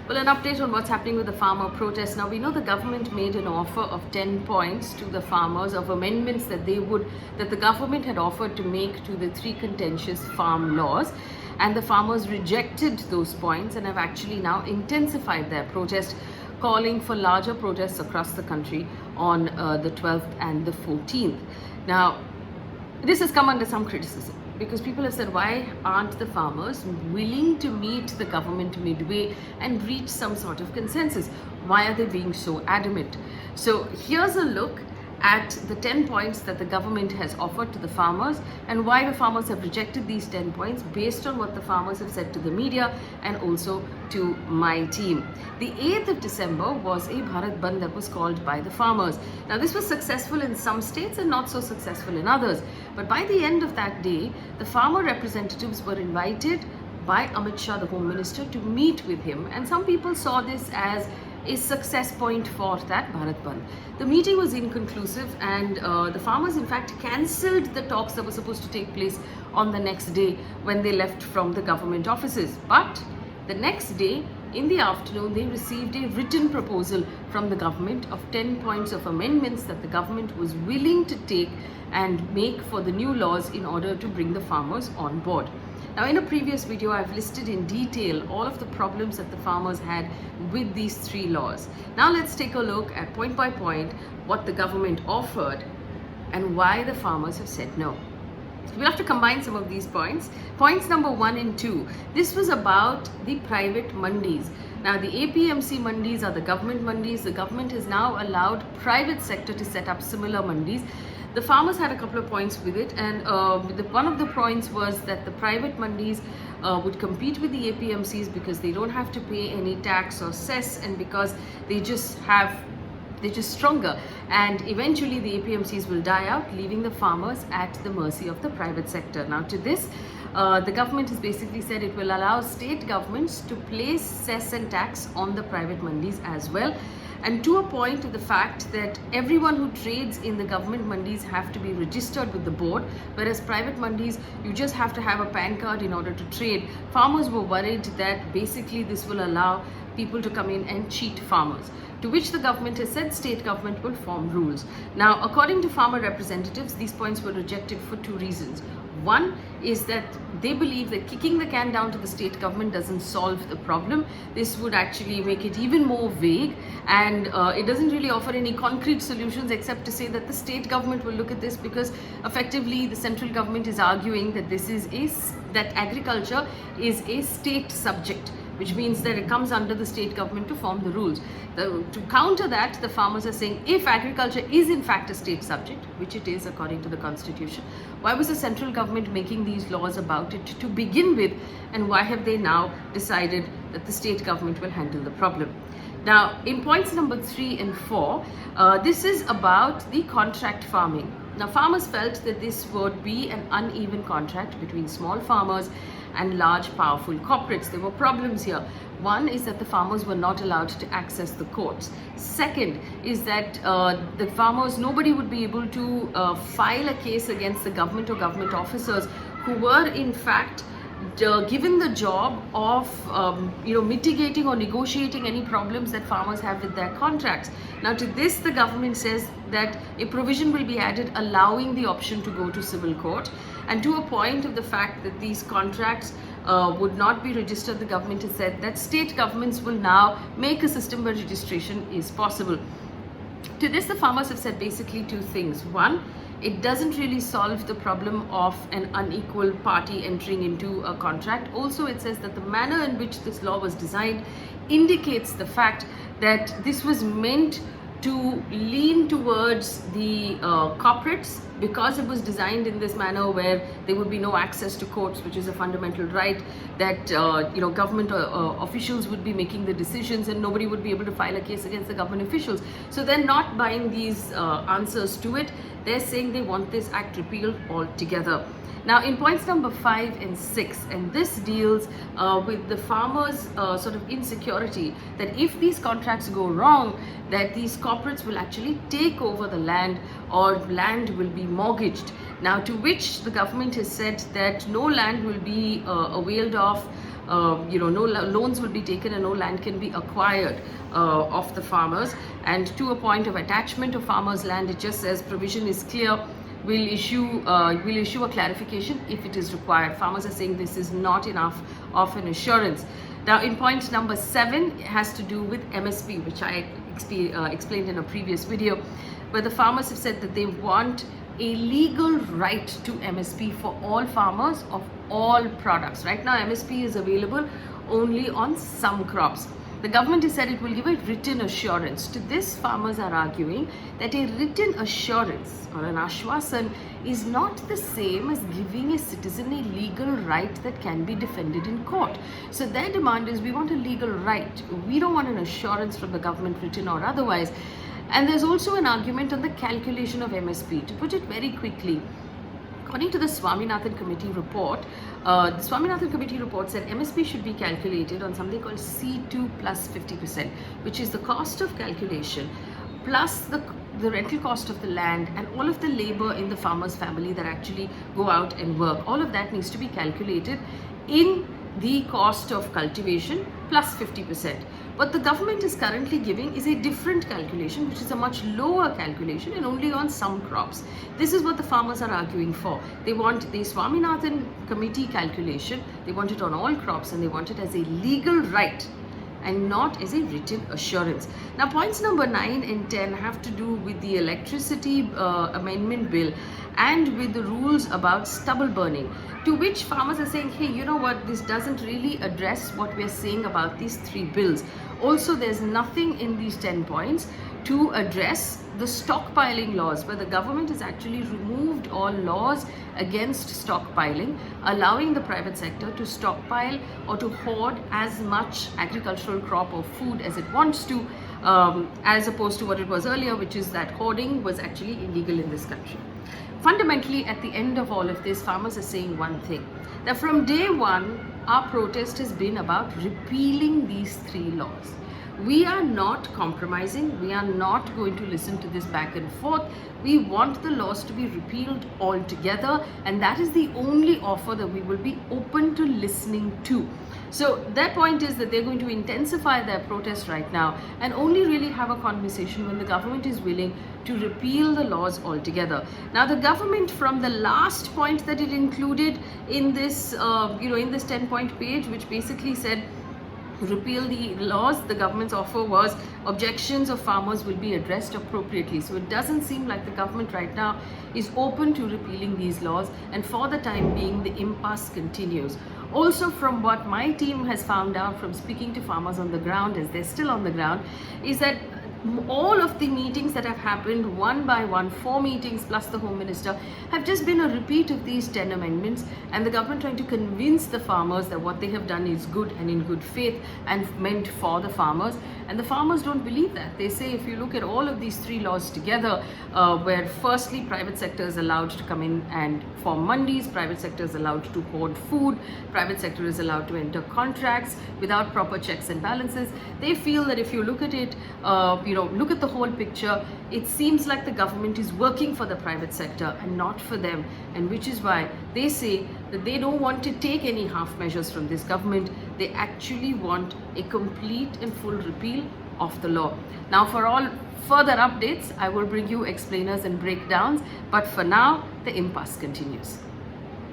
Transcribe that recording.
Well, an update on what's happening with the farmer protest. Now, we know the government made an offer of 10 points to the farmers of amendments that the government had offered to make to the three contentious farm laws. And the farmers rejected those points and have actually now intensified their protest, calling for larger protests across the country on the 12th and the 14th. Now, this has come under some criticism because people have said, why aren't the farmers willing to meet the government midway and reach some sort of consensus? Why are they being so adamant? So here's a look at the 10 points that the government has offered to the farmers and why the farmers have rejected these 10 points based on what the farmers have said to the media and also to my team. The 8th of December was a Bharat Bandh that was called by the farmers. Now, this was successful in some states and not so successful in others. But by the end of that day, the farmer representatives were invited by Amit Shah, the Home Minister, to meet with him. And some people saw this as a success point for that Bharat Bandh. The meeting was inconclusive and the farmers in fact cancelled the talks that were supposed to take place on the next day when they left from the government offices. But the next day in the afternoon, they received a written proposal from the government of 10 points of amendments that the government was willing to take and make for the new laws in order to bring the farmers on board. Now, in a previous video, I've listed in detail all of the problems that the farmers had with these three laws. Now, let's take a look at point by point what the government offered and why the farmers have said no. We'll have to combine some of these points. Points number 1 and 2. This was about the private mandis. Now, the APMC mandis are the government mandis. The government has now allowed private sector to set up similar mandis. The farmers had a couple of points with it, and one of the points was that the private mandis would compete with the APMCs because they don't have to pay any tax or cess, and because they're just stronger, and eventually the APMCs will die out, leaving the farmers at the mercy of the private sector. Now, to this, the government has basically said it will allow state governments to place cess and tax on the private mandis as well, and to a point to the fact that everyone who trades in the government mandis have to be registered with the board, whereas private mandis, you just have to have a PAN card in order to trade. Farmers were worried that basically this will allow people to come in and cheat farmers, to which the government has said state government will form rules. Now, according to farmer representatives, these points were rejected for two reasons. One is that they believe that kicking the can down to the state government doesn't solve the problem. This would actually make it even more vague, and it doesn't really offer any concrete solutions except to say that the state government will look at this, because effectively the central government is arguing that that agriculture is a state subject, which means that it comes under the state government to form the rules. To counter that, the farmers are saying, if agriculture is in fact a state subject, which it is according to the constitution, why was the central government making these laws about it to begin with, and why have they now decided that the state government will handle the problem? Now, in points number 3 and 4, this is about the contract farming. Now, farmers felt that this would be an uneven contract between small farmers and large powerful corporates. There were problems here. One is that the farmers were not allowed to access the courts. Second is that the farmers, nobody would be able to file a case against the government or government officers who were in fact given the job of mitigating or negotiating any problems that farmers have with their contracts. Now, to this, the government says that a provision will be added allowing the option to go to civil court, and to a point of the fact that these contracts would not be registered, the government has said that state governments will now make a system where registration is possible. To this, the farmers have said basically two things. One, it doesn't really solve the problem of an unequal party entering into a contract. Also, it says that the manner in which this law was designed indicates the fact that this was meant to lean towards the corporates, because it was designed in this manner where there would be no access to courts, which is a fundamental right, that government officials would be making the decisions and nobody would be able to file a case against the government officials. So they're not buying these answers to it. They're saying they want this act repealed altogether. Now, in points number 5 and 6, and this deals with the farmers' sort of insecurity that if these contracts go wrong, that these corporates will actually take over the land or land will be mortgaged. Now, to which the government has said that no land will be availed of no loans will be taken and no land can be acquired of the farmers. And to a point of attachment of farmers' land, it just says provision is clear. We'll issue a clarification if it is required. Farmers are saying this is not enough of an assurance. Now, in point number 7, it has to do with MSP, which I explained in a previous video, where the farmers have said that they want a legal right to MSP for all farmers of all products. Right now, MSP is available only on some crops. The government has said it will give a written assurance. To this, farmers are arguing that a written assurance or an ashwasan is not the same as giving a citizen a legal right that can be defended in court. So their demand is, we want a legal right. We don't want an assurance from the government, written or otherwise. And there's also an argument on the calculation of MSP. To put it very quickly, according to the Swaminathan Committee report, the Swaminathan Committee report said MSP should be calculated on something called C2 plus 50%, which is the cost of calculation plus the rental cost of the land and all of the labor in the farmer's family that actually go out and work. All of that needs to be calculated in the cost of cultivation plus 50%. What the government is currently giving is a different calculation, which is a much lower calculation and only on some crops. This is what the farmers are arguing for. They want the Swaminathan Committee calculation, they want it on all crops, and they want it as a legal right and not as a written assurance. Now, points number 9 and 10 have to do with the electricity amendment bill and with the rules about stubble burning, to which farmers are saying, hey, you know what, this doesn't really address what we're saying about these 3 bills. Also, there's nothing in these 10 points to address the stockpiling laws, where the government has actually removed all laws against stockpiling, allowing the private sector to stockpile or to hoard as much agricultural crop or food as it wants to, as opposed to what it was earlier, which is that hoarding was actually illegal in this country. Fundamentally, at the end of all of this, farmers are saying one thing, that from day one, our protest has been about repealing these 3 laws. We are not compromising. We are not going to listen to this back and forth. We want the laws to be repealed altogether, and that is the only offer that we will be open to listening to. So their point is that they're going to intensify their protest right now and only really have a conversation when the government is willing to repeal the laws altogether. Now, the government, from the last point that it included in this, in this 10-point page, which basically said repeal the laws, the government's offer was objections of farmers will be addressed appropriately. So it doesn't seem like the government right now is open to repealing these laws, and for the time being, the impasse continues. Also, from what my team has found out from speaking to farmers on the ground, as they're still on the ground, is that all of the meetings that have happened, one by one, 4 meetings plus the Home Minister, have just been a repeat of these 10 amendments, and the government trying to convince the farmers that what they have done is good and in good faith and meant for the farmers. And the farmers don't believe that. They say, if you look at all of these 3 laws together, where firstly private sector is allowed to come in and form mandis, private sector is allowed to hoard food, private sector is allowed to enter contracts without proper checks and balances, they feel that if you look at it, look at the whole picture, it seems like the government is working for the private sector and not for them, and which is why they say that they don't want to take any half measures from this government. They actually want a complete and full repeal of the law. Now, for all further updates, I will bring you explainers and breakdowns, but for now, the impasse continues.